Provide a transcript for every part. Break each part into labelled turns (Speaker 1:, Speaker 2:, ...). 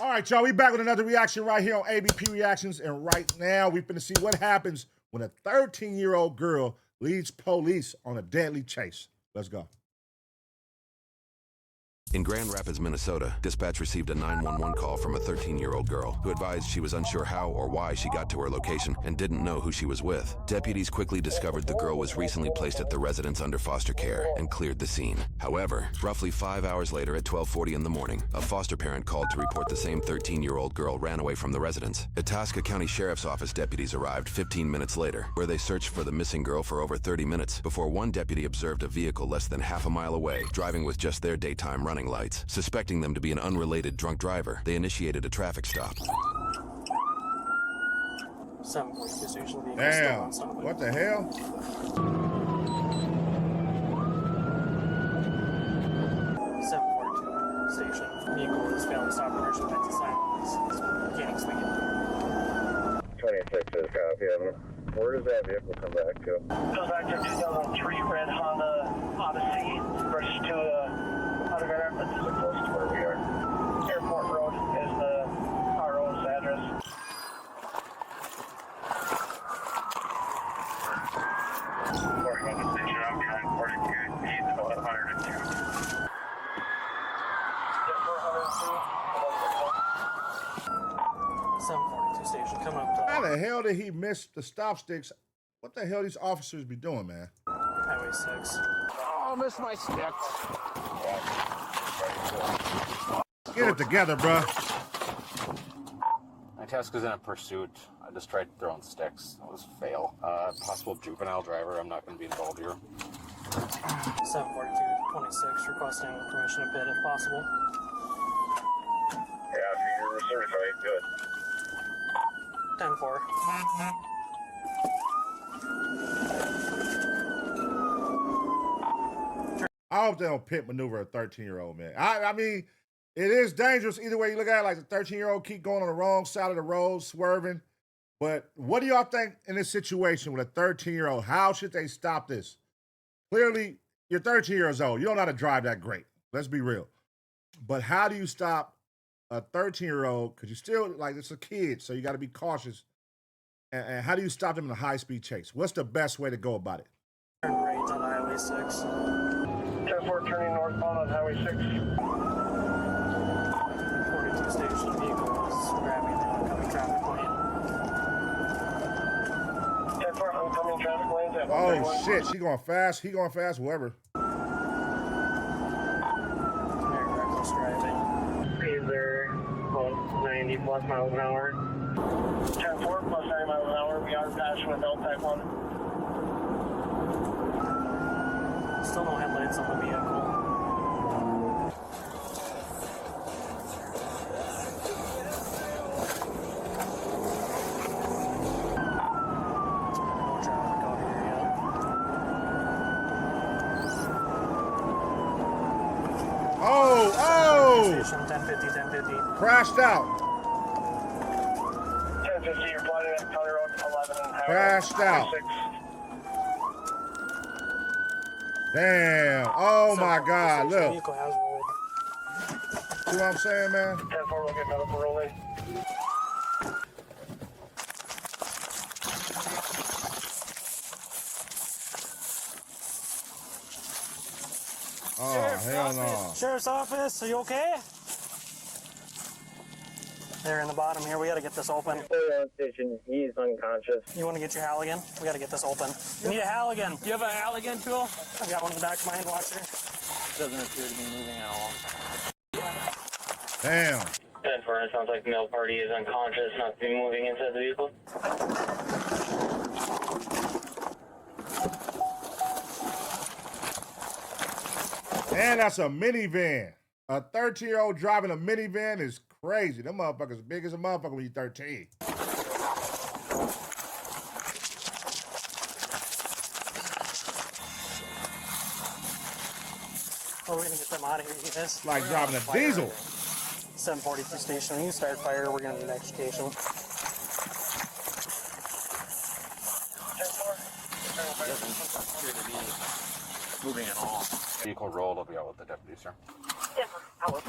Speaker 1: All right, y'all, we back with another reaction right here on ABP Reactions, and right now we finna see what happens when a 13-year-old girl leads police on a deadly chase. Let's go.
Speaker 2: In Grand Rapids, Minnesota, dispatch received a 911 call from a 13-year-old girl who advised she was unsure how or why she got to her location and didn't know who she was with. Deputies quickly discovered the girl was recently placed at the residence under foster care and cleared the scene. However, roughly 5 hours later at 12:40 in the morning, a foster parent called to report the same 13-year-old girl ran away from the residence. Itasca County Sheriff's Office deputies arrived 15 minutes later, where they searched for the missing girl for over 30 minutes before one deputy observed a vehicle less than half a mile away, driving with just their daytime running lights. Suspecting them to be an unrelated drunk driver, they initiated a traffic stop.
Speaker 1: Damn, what the hell?
Speaker 3: 742 station. Vehicle is failing stop commercial back to silence. Mechanic swinging.
Speaker 4: 26 is copy. Where does that vehicle come back to?
Speaker 5: Goes back to 2003 red Honda Odyssey versus to Grand Rapids.
Speaker 4: So close to where we are.
Speaker 5: Airport Road is the RO's address.
Speaker 4: Portion of the station, I'm behind 42, he's about 102.
Speaker 3: 742 station coming up to
Speaker 1: How the hell did he miss the stop sticks? What the hell these officers be doing, man?
Speaker 3: Highway 6.
Speaker 6: Oh, missed my sticks.
Speaker 1: Get it together, bro.
Speaker 6: My task is in a pursuit. I just tried throwing sticks. That was a fail. Possible juvenile driver. I'm not going to be involved here.
Speaker 3: 742-26 requesting permission to pit if possible.
Speaker 4: Yeah, if you're certified, good.
Speaker 3: 10-4.
Speaker 1: I hope they don't pit maneuver a 13-year-old, man. I mean, it is dangerous either way you look at it. Like the 13-year-old keep going on the wrong side of the road, swerving. But what do y'all think in this situation with a 13-year-old? How should they stop this? Clearly, you're 13 years old. You don't know how to drive that great. Let's be real. But how do you stop a 13-year-old? Because you still, like, it's a kid, so you got to be cautious. And how do you stop them in a high-speed chase? What's the best way to go about it?
Speaker 3: Turn right on Highway 6.
Speaker 5: 10-4 turning northbound on Highway 6.
Speaker 3: 42 station vehicle is grabbing the oncoming traffic lane.
Speaker 5: 10-4 oncoming traffic lanes at
Speaker 1: Oh, shit. She going fast. He going fast, whoever.
Speaker 3: Very reckless driving.
Speaker 5: Speeds are about 90 plus miles an hour. 10-4 plus 90 miles an hour. We are passing with L-type 1.
Speaker 3: Still no headlights on the vehicle. No traffic out here yet.
Speaker 1: Oh!
Speaker 3: Station 1050.
Speaker 1: Crashed out.
Speaker 5: 1050, you're plotting at County Road 11 and Highway
Speaker 1: Crashed out.
Speaker 5: 6.
Speaker 1: Damn. Oh, my God. Look.
Speaker 3: Vehicle has rolled.
Speaker 1: See what I'm saying, man?
Speaker 5: 10-4 will get medical rolling.
Speaker 1: Oh, hell no.
Speaker 3: Sheriff's Office, are you okay? They're in the bottom here. We got to get this open.
Speaker 5: Station, he's unconscious.
Speaker 3: You want to get your Halligan? We got to get this open. You need a Halligan. Do you have a Halligan tool? I got one in the back of my hand washer. Doesn't appear to be moving at all.
Speaker 1: Damn.
Speaker 5: 10-4, it sounds like the male party is unconscious, not to be moving inside the vehicle.
Speaker 1: And that's a minivan. A 13-year-old driving a minivan is crazy. Them motherfuckers big as a motherfucker when you're 13.
Speaker 3: Oh, we're going to get them out of here, you guys.
Speaker 1: Like driving a diesel.
Speaker 3: 742 station. When you start fire, we're going to need education.
Speaker 5: 10-4.
Speaker 6: Doesn't appear to be moving at all. Vehicle rolled. I'll be out with the deputy, sir.
Speaker 5: Yeah, I will.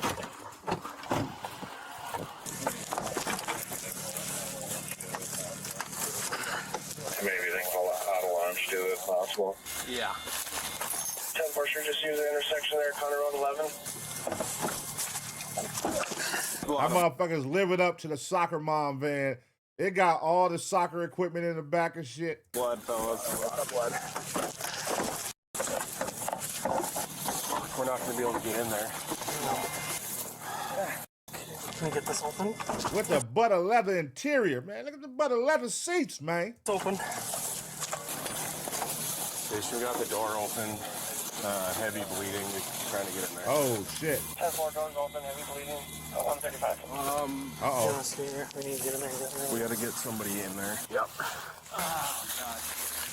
Speaker 5: possible.
Speaker 7: Yeah.
Speaker 5: 10-4, sure, just use the intersection there, Conner Road 11.
Speaker 1: My motherfuckers living up to the soccer mom van. It got all the soccer equipment in the back and shit.
Speaker 7: Blood, fellas. Blood. We're not going to be able to get in there.
Speaker 3: Can we get this open?
Speaker 1: With the butter leather interior, man. Look at the butter leather seats, man.
Speaker 3: It's open.
Speaker 7: They still got the door open. Heavy bleeding. We're trying to get in there.
Speaker 1: Oh, shit.
Speaker 5: 10-4, doors open, heavy bleeding, 135.
Speaker 1: Uh-oh.
Speaker 3: We need to get in there.
Speaker 7: We got to get somebody in there.
Speaker 8: Yep. Oh, God.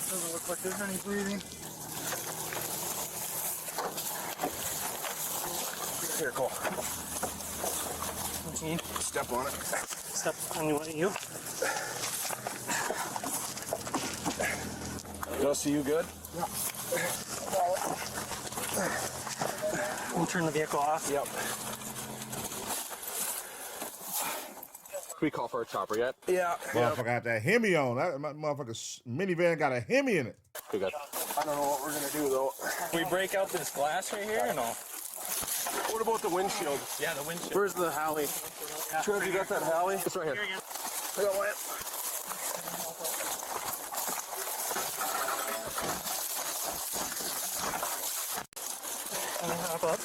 Speaker 8: Doesn't look like there's any breathing.
Speaker 7: Here, Cole.
Speaker 3: What you need?
Speaker 7: Step on it.
Speaker 3: Step on you.
Speaker 7: Dusty, you good?
Speaker 8: Yeah.
Speaker 3: We'll turn the vehicle off.
Speaker 7: Yep. Can we call for a chopper yet? Yeah.
Speaker 1: Motherfucker got that Hemi on. That motherfucker's minivan got a Hemi in it.
Speaker 7: We got. I don't know what we're gonna do though.
Speaker 3: Can we break out this glass right here or no?
Speaker 7: What about the windshield?
Speaker 3: Yeah, the windshield.
Speaker 7: Where's the Halley? Trev, you got that Halley? It's right here. I got one.
Speaker 3: Hop up.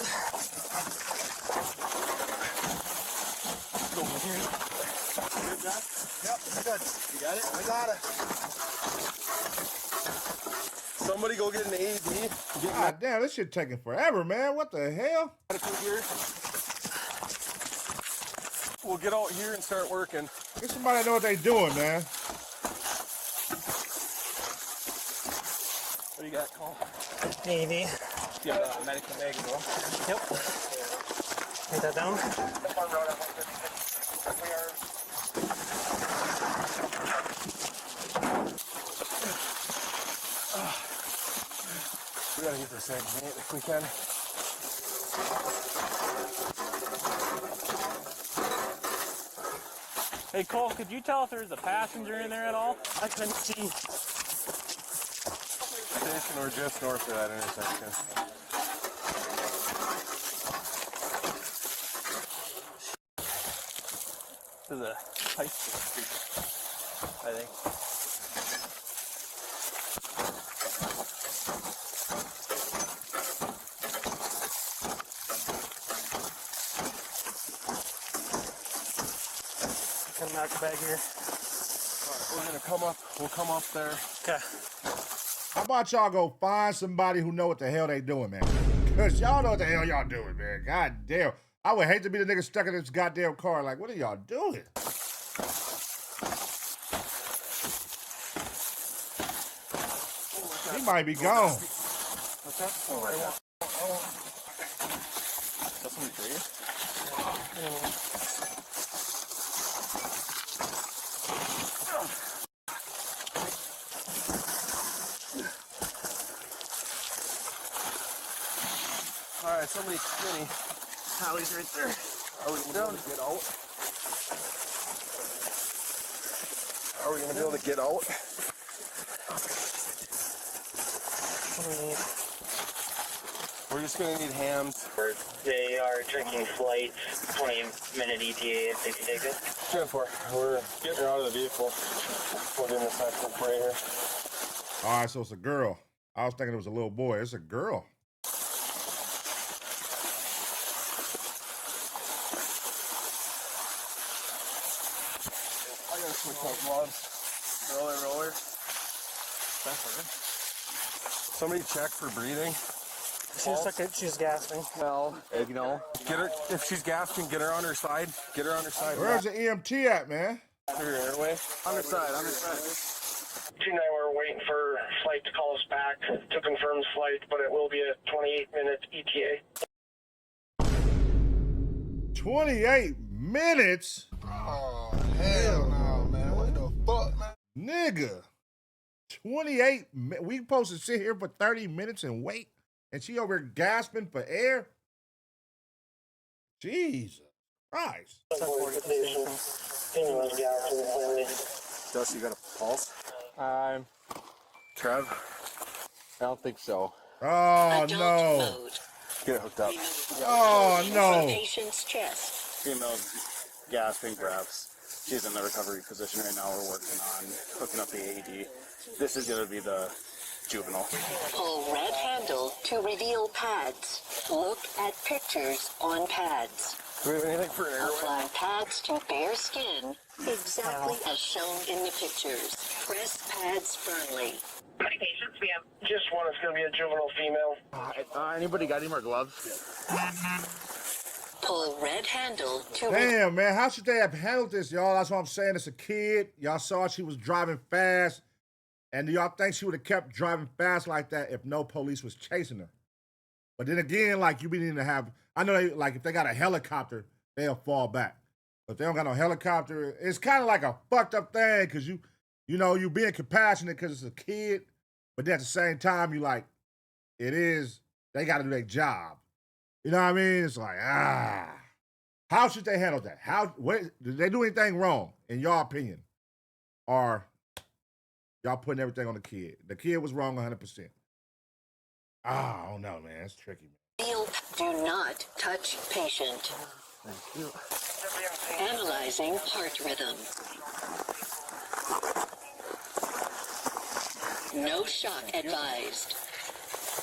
Speaker 3: Go over here.
Speaker 8: Good, John? Yep, good. You got it? I got it.
Speaker 7: Somebody go get an AED.
Speaker 1: God damn, this shit taking forever, man. What the hell?
Speaker 7: Here. We'll get out here and start working.
Speaker 1: Get somebody know what they doing, man.
Speaker 7: What do you got, Cole?
Speaker 3: AED.
Speaker 7: Yeah, medical bag as well.
Speaker 3: Yep. Write that down.
Speaker 7: We gotta get this egg, mate, if we can.
Speaker 3: Hey Cole, could you tell if there's a passenger in there at all? I couldn't see.
Speaker 7: Station or just north of that intersection.
Speaker 3: There's a high school street, I think. Come knock the bag here.
Speaker 7: Alright, we're gonna come up. We'll come up there.
Speaker 3: Okay.
Speaker 1: How about y'all go find somebody who know what the hell they doing, man? Because y'all know what the hell y'all doing, man. God damn. I would hate to be the nigga stuck in this goddamn car. Like, what are y'all doing? He might be gone.
Speaker 7: What's that? Oh, right. That's somebody for you? Alright, somebody's skinny. Hallie's right there. Are we going to be able to get out? Are we going to be able to get out? We're just going to need hams.
Speaker 5: They are checking flights, 20-minute ETA if they can take it.
Speaker 7: 10-4, we're getting her out of the vehicle. We're doing this actual prayer.
Speaker 1: All right, so it's a girl. I was thinking it was a little boy. It's a girl.
Speaker 7: I gotta switch my gloves. Roller. Somebody check for breathing.
Speaker 3: She looks like she's gasping.
Speaker 7: Well, you know, get her, if she's gasping, get her on her side. Get her on her side.
Speaker 1: Where's the EMT at, man?
Speaker 7: Her airway. On her side.
Speaker 5: 2-9, we're waiting for flight to call us back to confirm the flight, but it will be a 28-minute ETA.
Speaker 1: 28 minutes?
Speaker 8: Oh, hell no, man. What the fuck, man?
Speaker 1: Nigga. 28 minutes. We supposed to sit here for 30 minutes and wait? And she over here gasping for air? Jesus Christ.
Speaker 7: Dusty, you got a pulse? Trev? I don't think so.
Speaker 1: Oh
Speaker 9: Adult
Speaker 1: no.
Speaker 9: mode.
Speaker 7: Get hooked up.
Speaker 1: Oh no.
Speaker 9: Patient's chest.
Speaker 6: Female's gasping breaths. She's in the recovery position right now. We're working on hooking up the AED. This is going to be the juvenile.
Speaker 9: Pull red handle to reveal pads. Look at pictures on pads.
Speaker 7: Do we have anything for an airway?
Speaker 9: Apply pads to bare skin, exactly as shown in the pictures. Press pads firmly.
Speaker 5: How many patients we have? Just one. It's going to be a juvenile female.
Speaker 7: Anybody got any more gloves?
Speaker 9: Pull red handle to
Speaker 1: Damn, man, how should they have handled this, y'all? That's what I'm saying. It's a kid. Y'all saw she was driving fast. And do y'all think she would have kept driving fast like that if no police was chasing her? But then again, like, you be needing to have, I know they, like, if they got a helicopter, they'll fall back. But if they don't got no helicopter, it's kind of like a fucked up thing because you know, you being compassionate because it's a kid. But then at the same time, you like, it is, they got to do their job. You know what I mean? It's like, how should they handle that? Did they do anything wrong, in your opinion? Or y'all putting everything on the kid? The kid was wrong 100%. I don't know, man. It's tricky, man.
Speaker 9: do not touch patient.
Speaker 7: Thank you.
Speaker 9: Analyzing heart rhythm. No shock advised.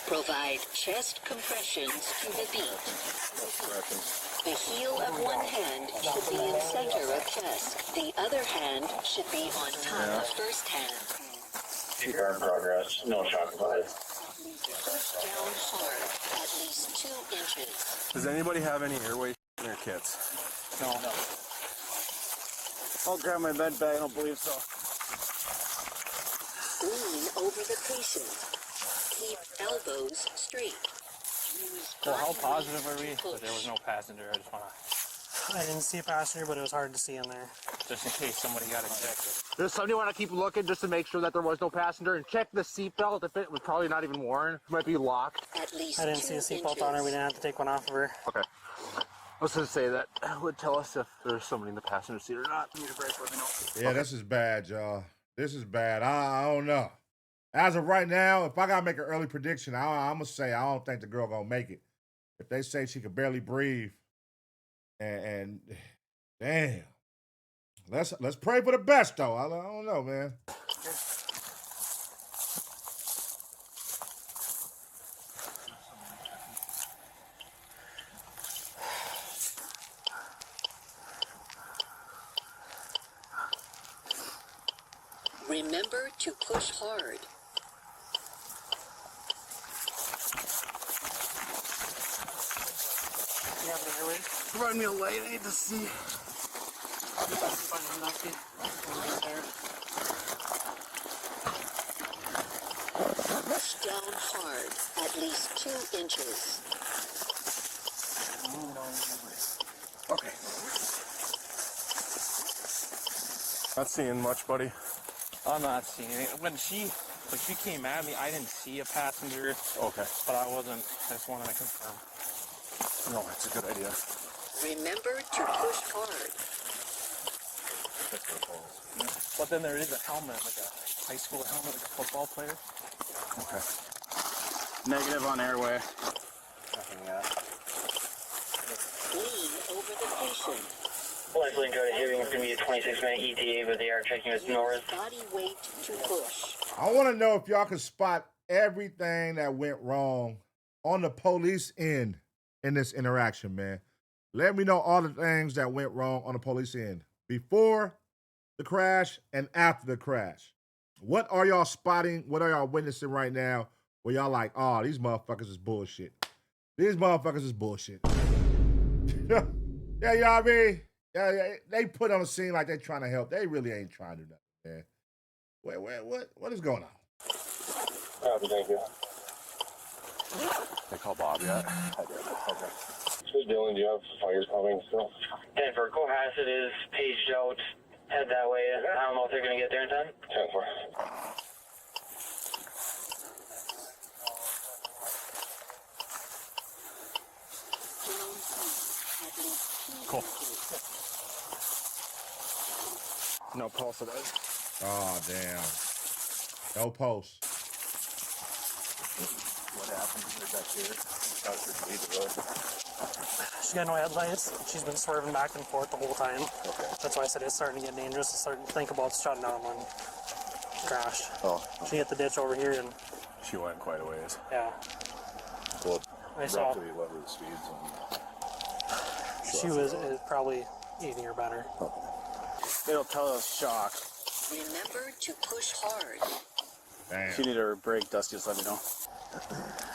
Speaker 9: Provide chest compressions to the beat. The heel of one hand should be in center of chest. The other hand should be on top of first hand.
Speaker 4: CPR in progress. No shock advised.
Speaker 9: Push down hard, at least 2 inches.
Speaker 7: Does anybody have any airway in their kits?
Speaker 3: No.
Speaker 6: I'll grab my med bag. I don't believe so.
Speaker 9: Lean over the patient. Keep elbows straight. Use
Speaker 3: Well, how
Speaker 9: body
Speaker 3: positive
Speaker 9: weight
Speaker 3: are we?
Speaker 9: to
Speaker 3: But there was
Speaker 9: push.
Speaker 3: no passenger. I didn't see a passenger, but it was hard to see in there. Just in case somebody got ejected.
Speaker 7: Does somebody want to keep looking just to make sure that there was no passenger and check the seatbelt if it was probably not even worn? It might be locked.
Speaker 9: At least
Speaker 3: I didn't see a
Speaker 9: 2
Speaker 3: seatbelt on her. We
Speaker 9: inches.
Speaker 3: didn't have to take one off of her.
Speaker 7: Okay. I was going to say that would tell us if there's somebody in the passenger seat or not. Need a break, let me know.
Speaker 1: Yeah, this is bad, y'all. This is bad. I don't know. As of right now, if I got to make an early prediction, I'm going to say I don't think the girl going to make it. If they say she could barely breathe, and damn. Let's pray for the best, though. I don't know, man.
Speaker 9: Remember to push hard.
Speaker 3: You have an airway?
Speaker 7: Run me a light, I need to see.
Speaker 9: Push down hard, at least 2 inches.
Speaker 7: Okay. Not seeing much, buddy.
Speaker 3: I'm not seeing it. When she came at me, I didn't see a passenger,
Speaker 7: Okay.
Speaker 3: but I just wanted to confirm.
Speaker 7: No, that's a good idea.
Speaker 9: Remember to push hard.
Speaker 3: But then there is a helmet, like a high school helmet, like a football player.
Speaker 7: Okay.
Speaker 6: Negative on airway.
Speaker 3: Nothing yet.
Speaker 9: Lean over the patient.
Speaker 5: Likely enjoyed hearing it's going to be a 26-minute ETA, but they are checking with north.
Speaker 9: Body weight to push.
Speaker 1: I want to know if y'all can spot everything that went wrong on the police end in this interaction, man. Let me know all the things that went wrong on the police end before the crash and after the crash. What are y'all spotting? What are y'all witnessing right now where y'all like, oh, these motherfuckers is bullshit. These motherfuckers is bullshit. Yeah, you know what I mean? Yeah, they put on a scene like they're trying to help. They really ain't trying to do nothing, man. What is going on?
Speaker 4: Thank you.
Speaker 7: They call Bob yet?
Speaker 4: Okay. So Dylan, do you have fires coming still?
Speaker 5: Denver, Cohasset is paged out. Head that way. I don't know if they're going to get there in time.
Speaker 4: 10-4.
Speaker 7: Cool. No pulse at all.
Speaker 1: Oh, damn. No pulse.
Speaker 6: What happened right back here? How should we leave the road?
Speaker 3: She's got no headlights. She's been swerving back and forth the whole time.
Speaker 6: Okay.
Speaker 3: That's why I said it's starting to get dangerous. To start to think about shutting down and crash.
Speaker 6: Oh.
Speaker 3: She hit the ditch over here and
Speaker 6: She went quite a ways.
Speaker 3: yeah.
Speaker 6: Well,
Speaker 3: I saw.
Speaker 6: roughly what were the speeds?
Speaker 3: She was probably 80 or better.
Speaker 6: It'll tell us shock.
Speaker 9: Remember to push hard.
Speaker 1: Damn.
Speaker 6: If you need a break, Dusty, just let me know.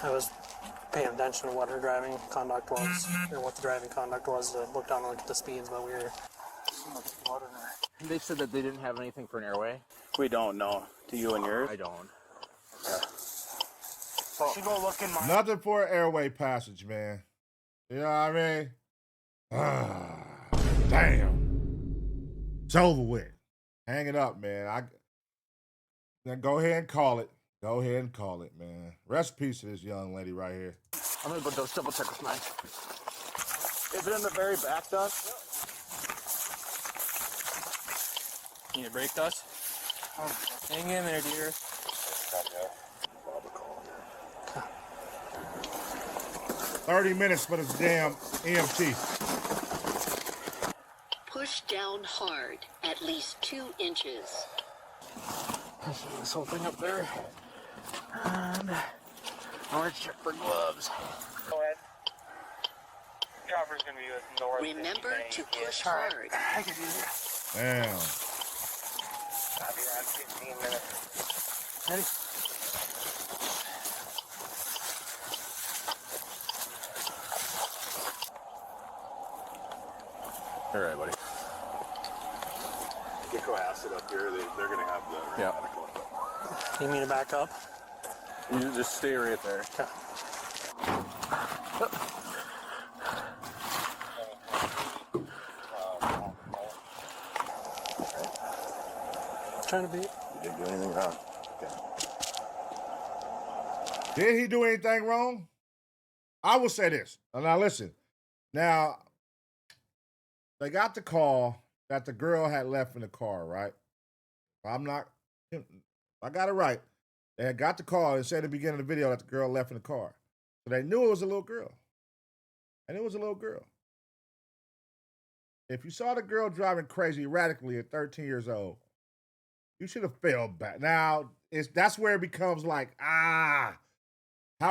Speaker 3: I was paying attention to what her driving conduct was, or what the driving conduct was to look down and look at the speeds, but we were.
Speaker 7: They said that they didn't have anything for an airway.
Speaker 6: We don't know. Do you and yours?
Speaker 7: I don't.
Speaker 3: She go look in my.
Speaker 1: Nothing for an airway passage, man. You know what I mean? Damn. It's over with. Hang it up, man. Then go ahead and call it. Go ahead and call it, man. Rest in peace to this young lady right here.
Speaker 7: I'm gonna go double check with mine.
Speaker 6: Is it in the very back, Dust?
Speaker 3: Need a brake, Dust? Hang in there, dear.
Speaker 1: 30 minutes for this damn EMT.
Speaker 9: Push down hard, at least 2 inches.
Speaker 7: This whole thing up there. And I want to check for gloves.
Speaker 5: Go ahead. Chopper's gonna be with north.
Speaker 9: Remember to push hard.
Speaker 7: I can do this.
Speaker 1: Damn.
Speaker 5: I'll be around 15 minutes.
Speaker 7: Ready?
Speaker 6: All right, buddy. Get acid up here. They're going to have the medical.
Speaker 3: You need me to back up?
Speaker 6: You just stay right there.
Speaker 3: Okay. Trying to be.
Speaker 6: You didn't do anything wrong. Okay.
Speaker 1: Did he do anything wrong? I will say this. Now listen. Now, they got the call that the girl had left in the car, right? I got it right. They had got the call and said at the beginning of the video that the girl left in the car. So they knew it was a little girl. And it was a little girl. If you saw the girl driving crazy erratically at 13 years old, you should have fell back. Now, that's where it becomes like, how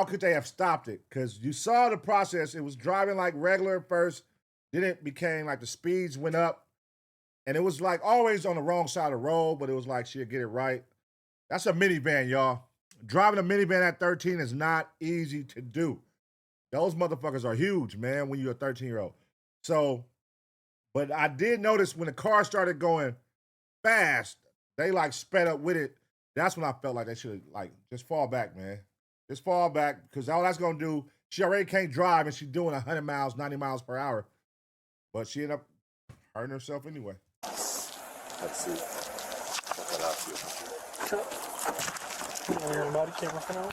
Speaker 1: could they have stopped it? Because you saw the process. It was driving like regular at first. Then it became like the speeds went up. And it was like always on the wrong side of the road, but it was like she'd get it right. That's a minivan, y'all. Driving a minivan at 13 is not easy to do. Those motherfuckers are huge, man, when you're a 13-year-old. So, but I did notice when the car started going fast, they like sped up with it. That's when I felt like they should like just fall back, man. Just fall back, because all that's gonna do, she already can't drive and she's doing 100 miles, 90 miles per hour. But she ended up hurting herself anyway.
Speaker 6: Let's see. Check that out,
Speaker 3: Your body camera for now?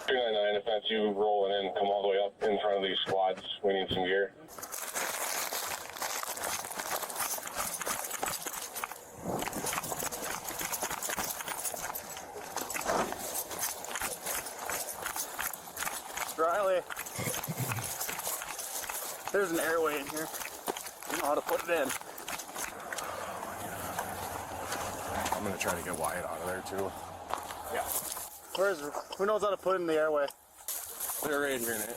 Speaker 5: 399, if that's you rolling in, come all the way up in front of these squads. We need some gear.
Speaker 6: Riley. There's an airway in here. You know how to put it in.
Speaker 10: I'm gonna try to get Wyatt out of there too.
Speaker 6: Yeah. Who knows how to put it in the airway?
Speaker 10: They're right here, Nate.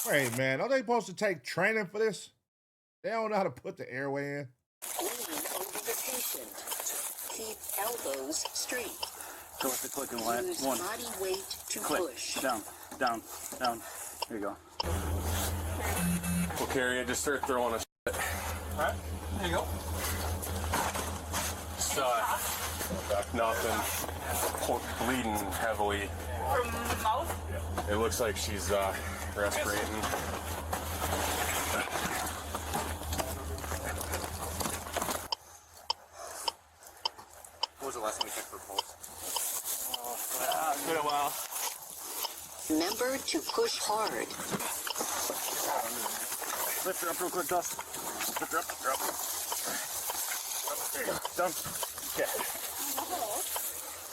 Speaker 1: Wait, man, are they supposed to take training for this? They don't know how to put the airway in.
Speaker 9: Lean over the patient. Keep elbows straight.
Speaker 6: Go with the click and land.
Speaker 9: Use
Speaker 6: One.
Speaker 9: body weight to
Speaker 6: Click.
Speaker 9: push.
Speaker 6: Down. Down. Down. Here you go.
Speaker 10: We'll carry it. Just start throwing us.
Speaker 3: Alright, there you go.
Speaker 10: Just, nothing. Bleeding heavily.
Speaker 3: From the mouth?
Speaker 10: It looks like she's respirating.
Speaker 7: When was the last time you checked for pulse?
Speaker 3: It's been a while.
Speaker 9: Remember to push hard.
Speaker 6: Lift her up real quick, Dust. Lift her up. Lift her up. There you go. Done. Okay.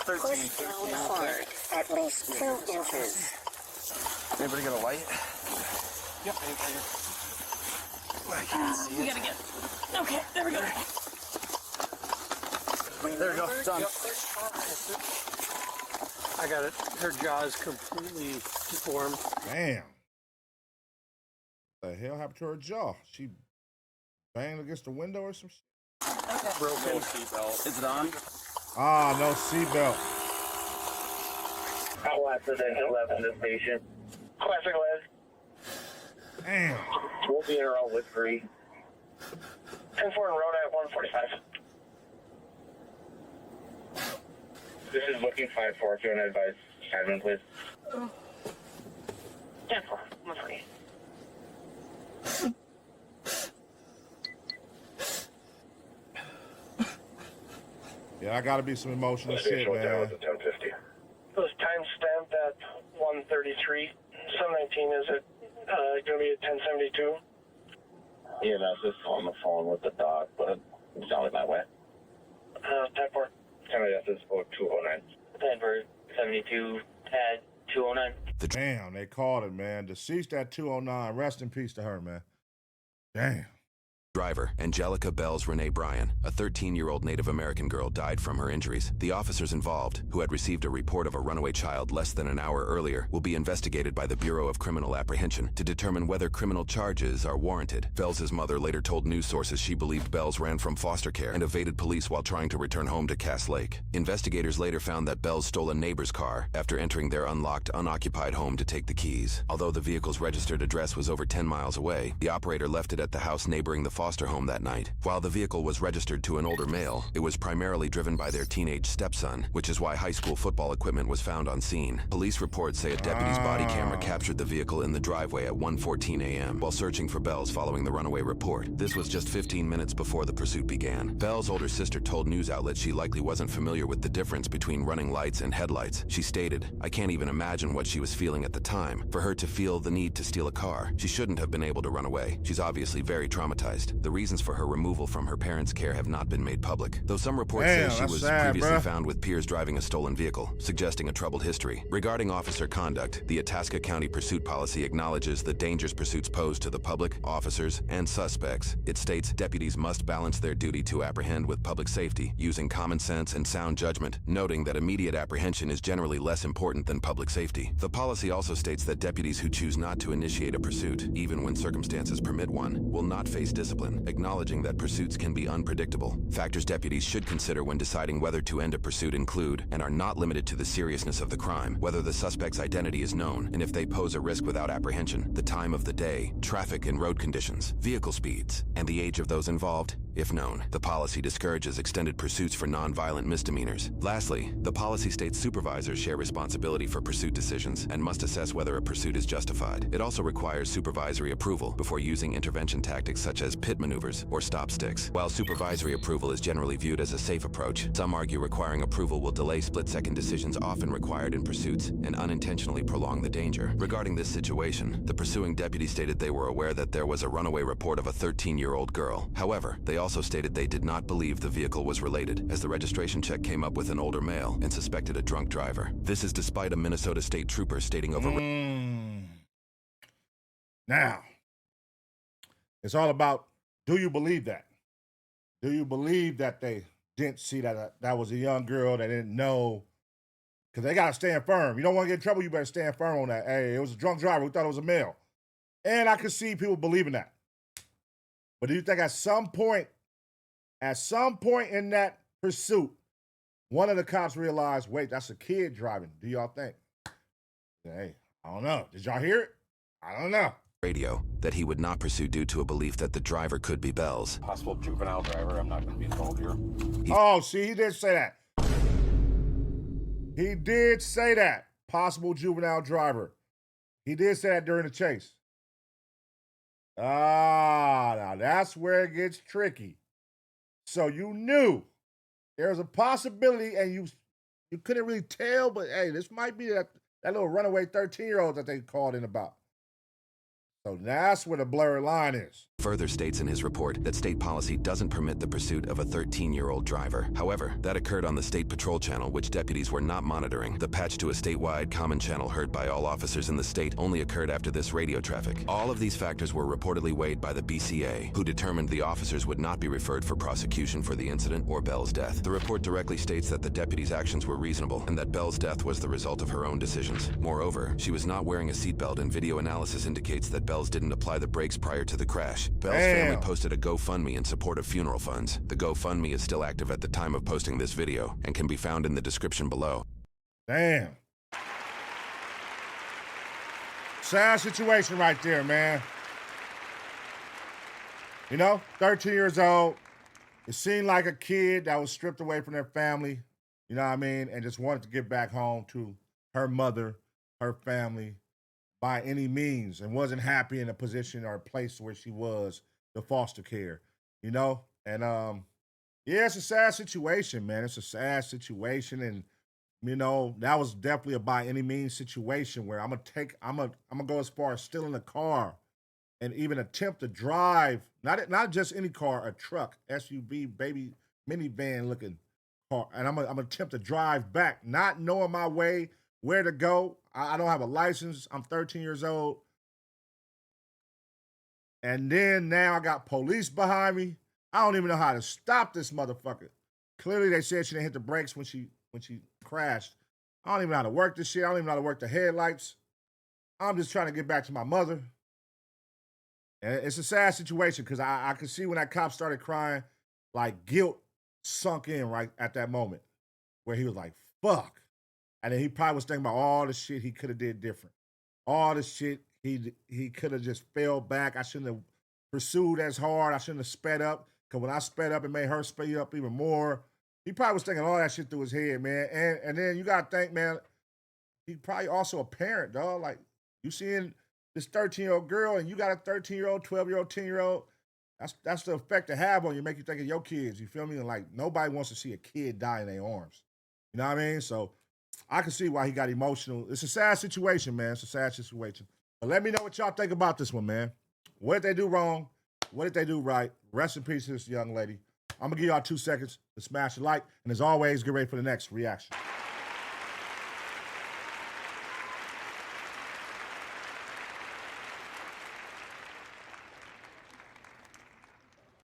Speaker 9: Push down hard, at least 2 inches.
Speaker 10: Anybody got a light?
Speaker 3: Yep.
Speaker 10: I can't see it.
Speaker 3: We gotta get. Okay, there we go.
Speaker 10: There we go. Done.
Speaker 8: I got it. Her jaw's completely deformed.
Speaker 1: Damn. What the hell happened to her jaw? She banged against the window or some shit?
Speaker 6: Broken seatbelt. Is it on?
Speaker 1: Ah, no seatbelt.
Speaker 5: All accident left in the station. Classic lead.
Speaker 1: Damn.
Speaker 5: We'll be in a row with 3. 10-4 and road at 145. This is booking 5-4. If you want to advise admin, please. 10-4. 148.
Speaker 1: Yeah, I gotta be some emotional shit, man.
Speaker 5: It was time stamped at 1:33. 719 is it going to be at 10:72? EMS is on the phone with the doc, but it's sounded that way. Type 4. EMS is 209. Denver 72 at 209.
Speaker 1: Damn, they called it, man. Deceased at 209. Rest in peace to her, man. Damn.
Speaker 2: Driver, Angelica Bells Renee Bryan, a 13-year-old Native American girl, died from her injuries. The officers involved, who had received a report of a runaway child less than an hour earlier, will be investigated by the Bureau of Criminal Apprehension to determine whether criminal charges are warranted. Bells' mother later told news sources she believed Bells ran from foster care and evaded police while trying to return home to Cass Lake. Investigators later found that Bells stole a neighbor's car after entering their unlocked, unoccupied home to take the keys. Although the vehicle's registered address was over 10 miles away, the operator left it at the house neighboring the foster home that night. While the vehicle was registered to an older male, it was primarily driven by their teenage stepson, which is why high school football equipment was found on scene. Police reports say a deputy's body camera captured the vehicle in the driveway at 1:14 a.m. while searching for Bells following the runaway report. This was just 15 minutes before the pursuit began. Bells' older sister told news outlets she likely wasn't familiar with the difference between running lights and headlights. She stated, "I can't even imagine what she was feeling at the time. For her to feel the need to steal a car, she shouldn't have been able to run away. She's obviously very traumatized. The reasons for her removal from her parents' care have not been made public, though some reports say she was previously found with peers driving a stolen vehicle, suggesting a troubled history. Regarding officer conduct, the Itasca County pursuit policy acknowledges the dangers pursuits pose to the public, officers, and suspects. It states deputies must balance their duty to apprehend with public safety, using common sense and sound judgment, noting that immediate apprehension is generally less important than public safety. The policy also states that deputies who choose not to initiate a pursuit, even when circumstances permit one, will not face discipline, acknowledging that pursuits can be unpredictable. Factors deputies should consider when deciding whether to end a pursuit include, and are not limited to, the seriousness of the crime, whether the suspect's identity is known, and if they pose a risk without apprehension, the time of the day, traffic and road conditions, vehicle speeds, and the age of those involved, if known. The policy discourages extended pursuits for non-violent misdemeanors. Lastly, the policy states supervisors share responsibility for pursuit decisions and must assess whether a pursuit is justified. It also requires supervisory approval before using intervention tactics such as pit maneuvers or stop sticks. While supervisory approval is generally viewed as a safe approach, some argue requiring approval will delay split-second decisions often required in pursuits and unintentionally prolong the danger. Regarding this situation, the pursuing deputy stated they were aware that there was a runaway report of a 13-year-old girl. However, they also stated they did not believe the vehicle was related, as the registration check came up with an older male and suspected a drunk driver. This is despite a Minnesota state trooper stating over...
Speaker 1: Now, it's all about, do you believe that? Do you believe that they didn't see that that was a young girl that didn't know? Because they got to stand firm. You don't want to get in trouble, you better stand firm on that. Hey, it was a drunk driver. We thought it was a male. And I could see people believing that. But do you think at some point in that pursuit, one of the cops realized, wait, that's a kid driving? Do y'all think? Hey, I don't know. Did y'all hear it? I don't know.
Speaker 2: Radio that he would not pursue due to a belief that the driver could be Bells.
Speaker 10: Possible juvenile driver. I'm not going to be involved here.
Speaker 1: Oh, see, he did say that. He did say that. Possible juvenile driver. He did say that during the chase. Now that's where it gets tricky. So you knew there was a possibility, and you couldn't really tell, but hey, this might be that little runaway 13-year-old that they called in about. So that's where the blurred line is.
Speaker 2: Further states in his report that state policy doesn't permit the pursuit of a 13-year-old driver. However, that occurred on the State Patrol channel, which deputies were not monitoring. The patch to a statewide common channel heard by all officers in the state only occurred after this radio traffic. All of these factors were reportedly weighed by the BCA, who determined the officers would not be referred for prosecution for the incident or Belle's death. The report directly states that the deputies' actions were reasonable and that Belle's death was the result of her own decisions. Moreover, she was not wearing a seatbelt, and video analysis indicates that Belle's didn't apply the brakes prior to the crash. Belle's family posted a GoFundMe in support of funeral funds. The GoFundMe is still active at the time of posting this video and can be found in the description below.
Speaker 1: Damn. Sad situation right there, man. You know, 13 years old. It seemed like a kid that was stripped away from their family, you know what I mean, and just wanted to get back home to her mother, her family, by any means, and wasn't happy in a position or a place where she was, the foster care, you know? And yeah, it's a sad situation, man. It's a sad situation. And, you know, that was definitely a by any means situation where I'm gonna go as far as stealing a car and even attempt to drive, not just any car, a truck, SUV, baby, minivan looking car. And I'm gonna attempt to drive back, not knowing my way, where to go. I don't have a license. I'm 13 years old. And then now I got police behind me. I don't even know how to stop this motherfucker. Clearly they said she didn't hit the brakes when she crashed. I don't even know how to work this shit. I don't even know how to work the headlights. I'm just trying to get back to my mother. And it's a sad situation because I could see when that cop started crying, like guilt sunk in right at that moment where he was like, fuck. And then he probably was thinking about all the shit he could have did different. All the shit he could have just fell back. I shouldn't have pursued as hard. I shouldn't have sped up. Because when I sped up, it made her speed up even more. He probably was thinking all that shit through his head, man. And then you got to think, man, he's probably also a parent, dog. Like, you seeing this 13-year-old girl and you got a 13-year-old, 12-year-old, 10-year-old. That's the effect to have on you, make you think of your kids. You feel me? And like, nobody wants to see a kid die in their arms. You know what I mean? So I can see why he got emotional. It's a sad situation, man. It's a sad situation. But let me know what y'all think about this one, man. What did they do wrong? What did they do right? Rest in peace to this young lady. I'm going to give y'all 2 seconds to smash a like. And as always, get ready for the next reaction.